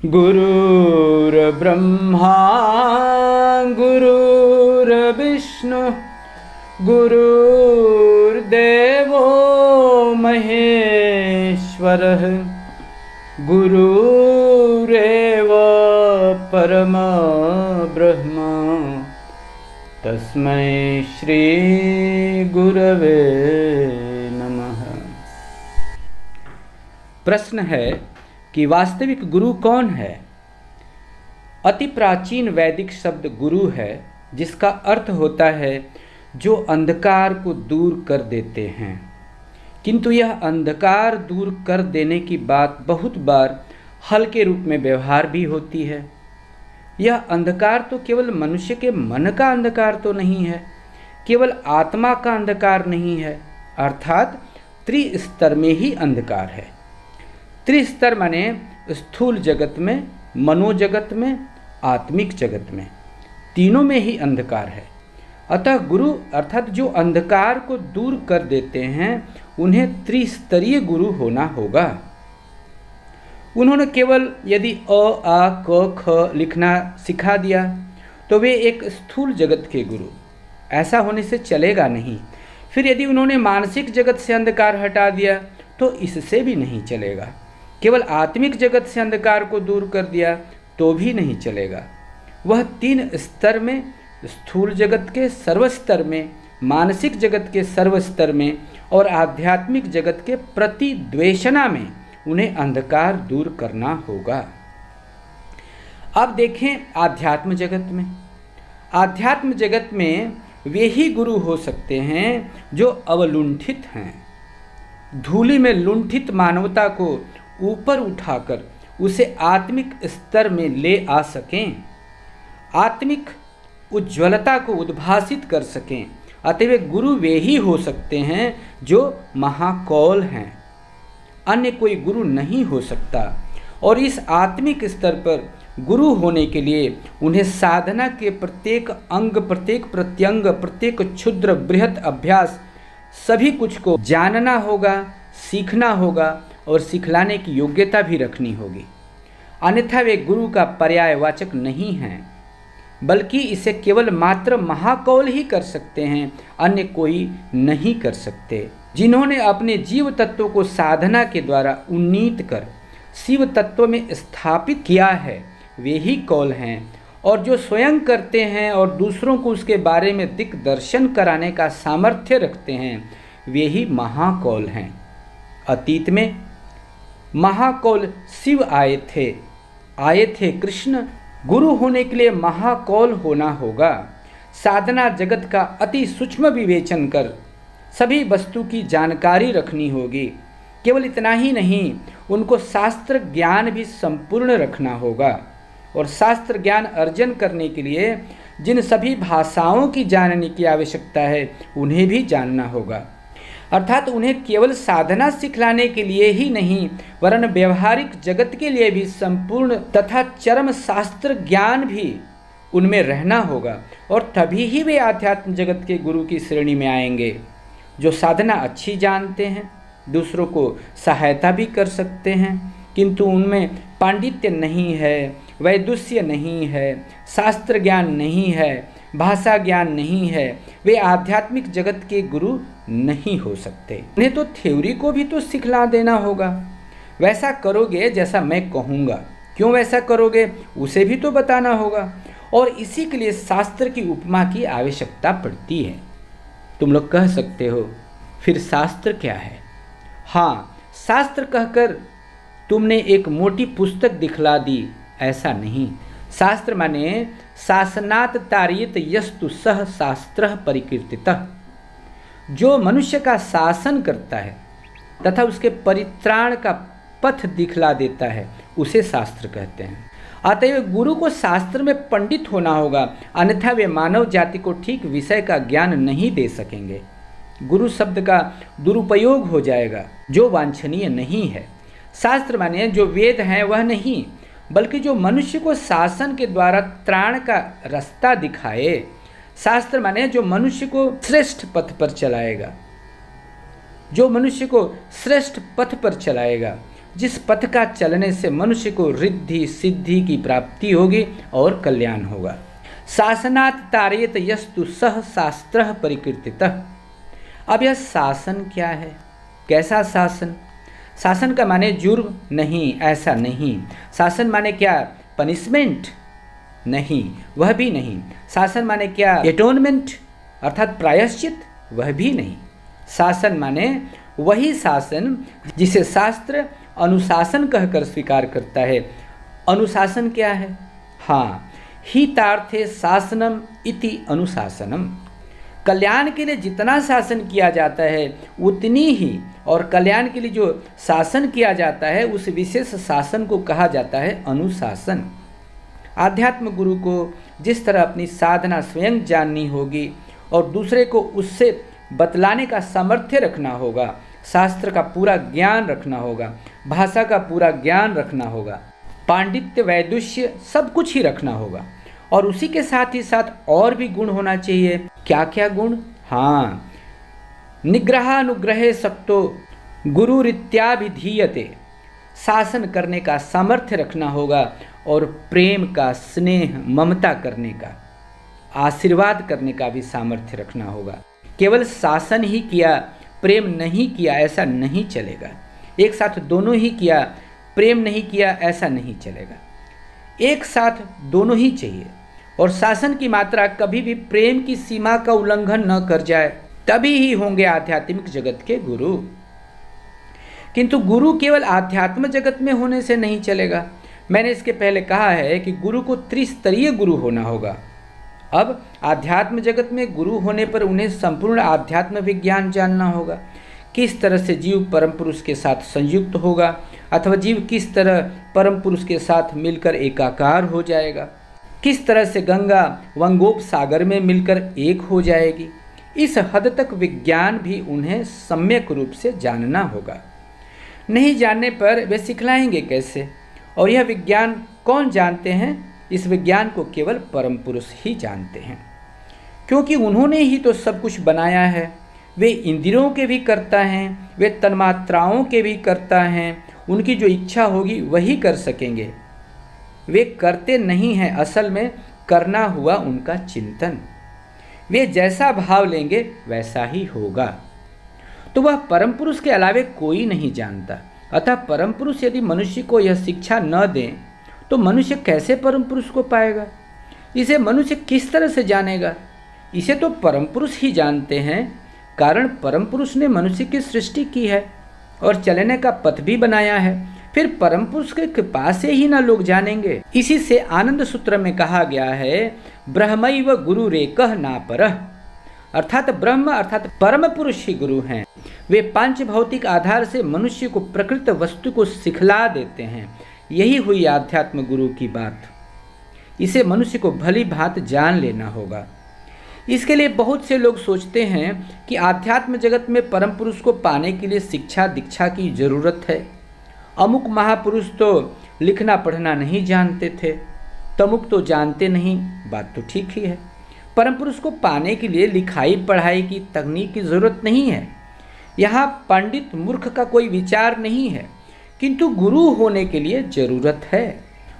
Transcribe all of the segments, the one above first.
गुरुर्ब्रह्मा गुरुर्विष्णु गुरुर्देवो महेश्वरः गुरुरेव परम ब्रह्म तस्मै श्री गुरवे नमः। प्रश्न है कि वास्तविक गुरु कौन है? अति प्राचीन वैदिक शब्द गुरु है, जिसका अर्थ होता है जो अंधकार को दूर कर देते हैं। किंतु यह अंधकार दूर कर देने की बात बहुत बार हल्के रूप में व्यवहार भी होती है। यह अंधकार तो केवल मनुष्य के मन का अंधकार तो नहीं है, केवल आत्मा का अंधकार नहीं है, अर्थात त्रिस्तर में ही अंधकार है। त्रिस्तर माने स्थूल जगत में, मनोजगत में, आत्मिक जगत में, तीनों में ही अंधकार है। अतः गुरु अर्थात जो अंधकार को दूर कर देते हैं, उन्हें त्रिस्तरीय गुरु होना होगा। उन्होंने केवल यदि अ आ क ख लिखना सिखा दिया तो वे एक स्थूल जगत के गुरु, ऐसा होने से चलेगा नहीं। फिर यदि उन्होंने मानसिक जगत से अंधकार हटा दिया तो इससे भी नहीं चलेगा। केवल आत्मिक जगत से अंधकार को दूर कर दिया तो भी नहीं चलेगा। वह तीन स्तर में, स्थूल जगत के सर्वस्तर में, मानसिक जगत के सर्वस्तर में और आध्यात्मिक जगत के प्रतिद्वेषणा में उन्हें अंधकार दूर करना होगा। अब देखें आध्यात्म जगत में। आध्यात्म जगत में वे ही गुरु हो सकते हैं जो अवलुंठित हैं। धूलि में लुंठित मानवता को ऊपर उठाकर उसे आत्मिक स्तर में ले आ सकें, आत्मिक उज्ज्वलता को उद्भासित कर सकें। अतः गुरु वे ही हो सकते हैं जो महाकौल हैं, अन्य कोई गुरु नहीं हो सकता। और इस आत्मिक स्तर पर गुरु होने के लिए उन्हें साधना के प्रत्येक अंग, प्रत्येक प्रत्यंग, प्रत्येक क्षुद्र बृहत अभ्यास सभी कुछ को जानना होगा, सीखना होगा और सिखलाने की योग्यता भी रखनी होगी। अन्यथा वे गुरु का पर्यायवाचक नहीं हैं, बल्कि इसे केवल मात्र महाकौल ही कर सकते हैं, अन्य कोई नहीं कर सकते। जिन्होंने अपने जीव तत्व को साधना के द्वारा उन्नीत कर शिव तत्व में स्थापित किया है, वे ही कौल हैं। और जो स्वयं करते हैं और दूसरों को उसके बारे में दिग्दर्शन कराने का सामर्थ्य रखते हैं, वे ही महाकौल हैं। अतीत में महाकौल शिव आए थे कृष्ण। गुरु होने के लिए महाकौल होना होगा। साधना जगत का अति सूक्ष्म विवेचन कर सभी वस्तु की जानकारी रखनी होगी। केवल इतना ही नहीं, उनको शास्त्र ज्ञान भी संपूर्ण रखना होगा। और शास्त्र ज्ञान अर्जन करने के लिए जिन सभी भाषाओं की जानने की आवश्यकता है, उन्हें भी जानना होगा। अर्थात उन्हें केवल साधना सिखलाने के लिए ही नहीं, वरन व्यवहारिक जगत के लिए भी संपूर्ण तथा चरम शास्त्र ज्ञान भी उनमें रहना होगा। और तभी ही वे आध्यात्म जगत के गुरु की श्रेणी में आएंगे, जो साधना अच्छी जानते हैं, दूसरों को सहायता भी कर सकते हैं, किंतु उनमें पांडित्य नहीं है, वैदुष्य नहीं है, शास्त्र ज्ञान नहीं है, भाषा ज्ञान नहीं है। वे आध्यात्मिक जगत के गुरु नहीं हो सकते। उन्हें तो थ्योरी को भी तो सिखला देना होगा। वैसा करोगे जैसा मैं कहूँगा। क्यों वैसा करोगे उसे भी तो बताना होगा। और इसी के लिए शास्त्र की उपमा की आवश्यकता पड़ती है। तुम लोग कह सकते हो फिर शास्त्र क्या है? हाँ, शास्त्र कहकर तुमने एक मोटी पुस्तक दिखला दी, ऐसा नहीं। शास्त्र माने शासनात् तारियत यस्तु सह शास्त्रः परिकीर्तितः। जो मनुष्य का शासन करता है तथा उसके परित्राण का पथ दिखला देता है, उसे शास्त्र कहते हैं। अतएव गुरु को शास्त्र में पंडित होना होगा, अन्यथा वे मानव जाति को ठीक विषय का ज्ञान नहीं दे सकेंगे। गुरु शब्द का दुरुपयोग हो जाएगा, जो वांछनीय नहीं है। शास्त्र माने जो वेद हैं वह नहीं, बल्कि जो मनुष्य को शासन के द्वारा त्राण का रास्ता दिखाए। शास्त्र माने जो मनुष्य को श्रेष्ठ पथ पर चलाएगा, जो मनुष्य को श्रेष्ठ पथ पर चलाएगा, जिस पथ का चलने से मनुष्य को रिद्धि सिद्धि की प्राप्ति होगी और कल्याण होगा। शासनात् तारेत यस्तु सह शास्त्रः परिकीर्तितः। अब यह शासन क्या है? कैसा शासन? शासन का माने जुर्म नहीं, ऐसा नहीं। शासन माने क्या? पनिशमेंट नहीं, वह भी नहीं। शासन माने क्या? एटोनमेंट अर्थात प्रायश्चित, वह भी नहीं। शासन माने वही शासन जिसे शास्त्र अनुशासन कहकर स्वीकार करता है। अनुशासन क्या है? हाँ, हितार्थे शासनम इति अनुशासनम। कल्याण के लिए जितना शासन किया जाता है उतनी ही, और कल्याण के लिए जो शासन किया जाता है उस विशेष शासन को कहा जाता है अनुशासन। आध्यात्म गुरु को जिस तरह अपनी साधना स्वयं जाननी होगी और दूसरे को उससे बतलाने का सामर्थ्य रखना होगा, शास्त्र का पूरा ज्ञान रखना होगा, भाषा का पूरा ज्ञान रखना होगा, पांडित्य वैदुष्य सब कुछ ही रखना होगा, और उसी के साथ ही साथ और भी गुण होना चाहिए। क्या क्या गुण? हाँ, निग्रहानुग्रहे सक्तो गुरुरित्याभिधीयते। शासन करने का सामर्थ्य रखना होगा और प्रेम का, स्नेह, ममता करने का, आशीर्वाद करने का भी सामर्थ्य रखना होगा। केवल शासन ही किया, प्रेम नहीं किया, ऐसा नहीं चलेगा। एक साथ दोनों ही किया, प्रेम नहीं किया, ऐसा नहीं चलेगा। एक साथ दोनों ही चाहिए, और शासन की मात्रा कभी भी प्रेम की सीमा का उल्लंघन न कर जाए, तभी ही होंगे आध्यात्मिक जगत के गुरु। किंतु गुरु केवल आध्यात्म जगत में होने से नहीं चलेगा। मैंने इसके पहले कहा है कि गुरु को त्रिस्तरीय गुरु होना होगा। अब आध्यात्म जगत में गुरु होने पर उन्हें संपूर्ण आध्यात्म विज्ञान जानना होगा। किस तरह से जीव परम पुरुष के साथ संयुक्त होगा, अथवा जीव किस तरह परम पुरुष के साथ मिलकर एकाकार हो जाएगा, किस तरह से गंगा वंगोप सागर में मिलकर एक हो जाएगी, इस हद तक विज्ञान भी उन्हें सम्यक रूप से जानना होगा। नहीं जानने पर वे सिखलाएंगे कैसे? और यह विज्ञान कौन जानते हैं? इस विज्ञान को केवल परम पुरुष ही जानते हैं, क्योंकि उन्होंने ही तो सब कुछ बनाया है। वे इंद्रियों के भी करता हैं, वे तन्मात्राओं के भी करता हैं। उनकी जो इच्छा होगी वही कर सकेंगे। वे करते नहीं हैं, असल में करना हुआ उनका चिंतन। वे जैसा भाव लेंगे वैसा ही होगा। तो वह परम पुरुष के अलावे कोई नहीं जानता। अतः परम पुरुष यदि मनुष्य को यह शिक्षा न दें तो मनुष्य कैसे परम पुरुष को पाएगा? इसे मनुष्य किस तरह से जानेगा? इसे तो परम पुरुष ही जानते हैं, कारण परम पुरुष ने मनुष्य की सृष्टि की है और चलने का पथ भी बनाया है। फिर परम पुरुष के कृपा से ही ना लोग जानेंगे। इसी से आनंद सूत्र में कहा गया है, ब्रह्मैव गुरुरेकः नापरः। अर्थात ब्रह्म अर्थात परम पुरुष ही गुरु हैं। वे पांच भौतिक आधार से मनुष्य को प्रकृत वस्तु को सिखला देते हैं। यही हुई आध्यात्म गुरु की बात। इसे मनुष्य को भली भांति जान लेना होगा। इसके लिए बहुत से लोग सोचते हैं कि आध्यात्म जगत में परम पुरुष को पाने के लिए शिक्षा दीक्षा की जरूरत है। अमुक महापुरुष तो लिखना पढ़ना नहीं जानते थे, तमुक तो जानते नहीं। बात तो ठीक ही है। परम पुरुष को पाने के लिए लिखाई पढ़ाई की तकनीक की जरूरत नहीं है। यहाँ पंडित मूर्ख का कोई विचार नहीं है, किंतु गुरु होने के लिए जरूरत है।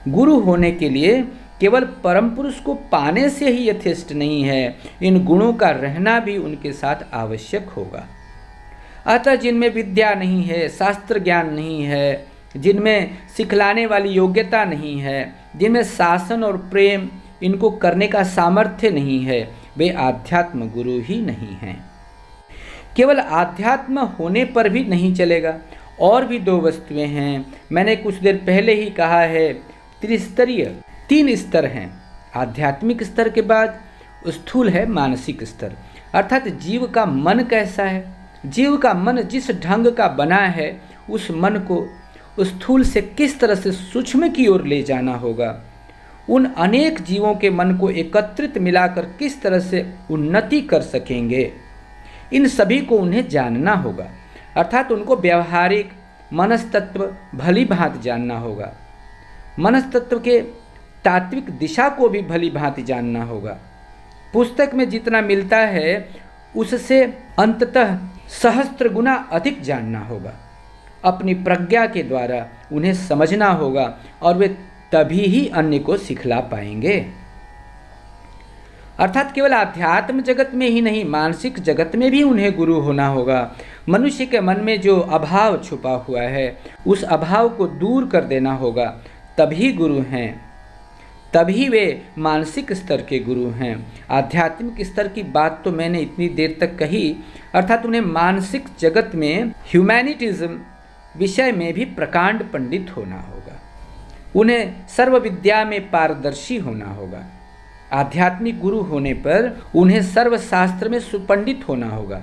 गुरु होने के लिए केवल परम पुरुष को पाने से ही यथेष्ट नहीं है, इन गुणों का रहना भी उनके साथ आवश्यक होगा। अतः जिनमें विद्या नहीं है, शास्त्र ज्ञान नहीं है, जिनमें सिखलाने वाली योग्यता नहीं है, जिनमें शासन और प्रेम इनको करने का सामर्थ्य नहीं है, वे आध्यात्म गुरु ही नहीं हैं। केवल आध्यात्म होने पर भी नहीं चलेगा। और भी दो वस्तुएं हैं। मैंने कुछ देर पहले ही कहा है, त्रिस्तरीय, 3 स्तर हैं। आध्यात्मिक स्तर के बाद स्थूल है मानसिक स्तर, अर्थात जीव का मन कैसा है। जीव का मन जिस ढंग का बना है, उस मन को स्थूल से किस तरह से सूक्ष्म की ओर ले जाना होगा। उन अनेक जीवों के मन को एकत्रित मिलाकर किस तरह से उन्नति कर सकेंगे, इन सभी को उन्हें जानना होगा। अर्थात उनको व्यवहारिक मनस्तत्व भली भांति जानना होगा। मनस्तत्व के तात्विक दिशा को भी भली भांति जानना होगा। पुस्तक में जितना मिलता है उससे अंततः सहस्त्र गुना अधिक जानना होगा। अपनी प्रज्ञा के द्वारा उन्हें समझना होगा और वे तभी ही अन्य को सिखला पाएंगे। अर्थात केवल आध्यात्म जगत में ही नहीं, मानसिक जगत में भी उन्हें गुरु होना होगा। मनुष्य के मन में जो अभाव छुपा हुआ है उस अभाव को दूर कर देना होगा, तभी गुरु हैं, तभी वे मानसिक स्तर के गुरु हैं। आध्यात्मिक स्तर की बात तो मैंने इतनी देर तक कही, अर्थात उन्हें मानसिक जगत में ह्यूमैनिटिज्म विषय में भी प्रकांड पंडित होना होगा, उन्हें सर्व विद्या में पारदर्शी होना होगा। आध्यात्मिक गुरु होने पर उन्हें सर्व शास्त्र में सुपंडित होना होगा,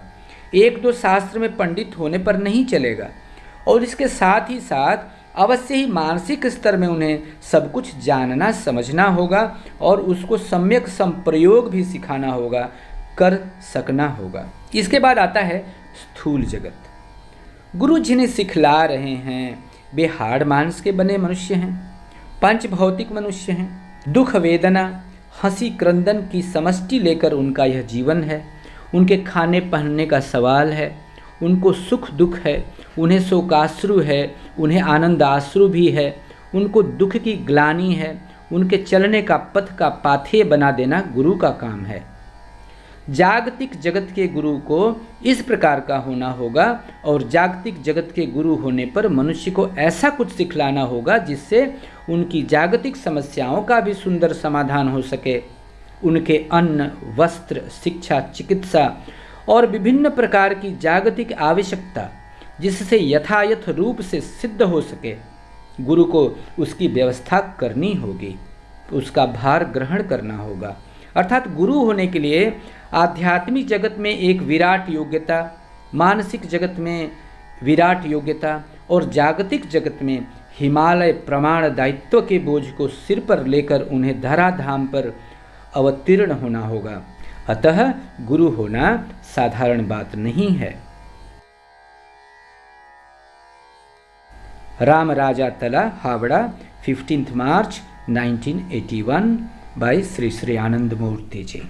एक दो शास्त्र में पंडित होने पर नहीं चलेगा। और इसके साथ ही साथ अवश्य ही मानसिक स्तर में उन्हें सब कुछ जानना समझना होगा और उसको सम्यक संप्रयोग भी सिखाना होगा, कर सकना होगा। इसके बाद आता है स्थूल जगत। गुरु जिन्हें सिखला रहे हैं वे हाड़ मांस के बने मनुष्य हैं, पंच भौतिक मनुष्य हैं। दुख वेदना हंसी क्रंदन की समष्टि लेकर उनका यह जीवन है। उनके खाने पहनने का सवाल है, उनको सुख दुख है, उन्हें शोकाश्रु है, उन्हें आनंदाश्रु भी है, उनको दुख की ग्लानि है। उनके चलने का पथ का पाथेय बना देना गुरु का काम है। जागतिक जगत के गुरु को इस प्रकार का होना होगा और जागतिक जगत के गुरु होने पर मनुष्य को ऐसा कुछ सिखलाना होगा जिससे उनकी जागतिक समस्याओं का भी सुंदर समाधान हो सके। उनके अन्न, वस्त्र, शिक्षा, चिकित्सा और विभिन्न प्रकार की जागतिक आवश्यकता जिससे यथायथ रूप से सिद्ध हो सके, गुरु को उसकी व्यवस्था करनी होगी, उसका भार ग्रहण करना होगा। अर्थात गुरु होने के लिए आध्यात्मिक जगत में एक विराट योग्यता, मानसिक जगत में विराट योग्यता और जागतिक जगत में हिमालय प्रमाण दायित्व के बोझ को सिर पर लेकर उन्हें धराधाम पर अवतीर्ण होना होगा। अतः गुरु होना साधारण बात नहीं है। राम राजा तला, हावड़ा, 15 मार्च 1981 by श्री श्री आनंद मूर्ति जी।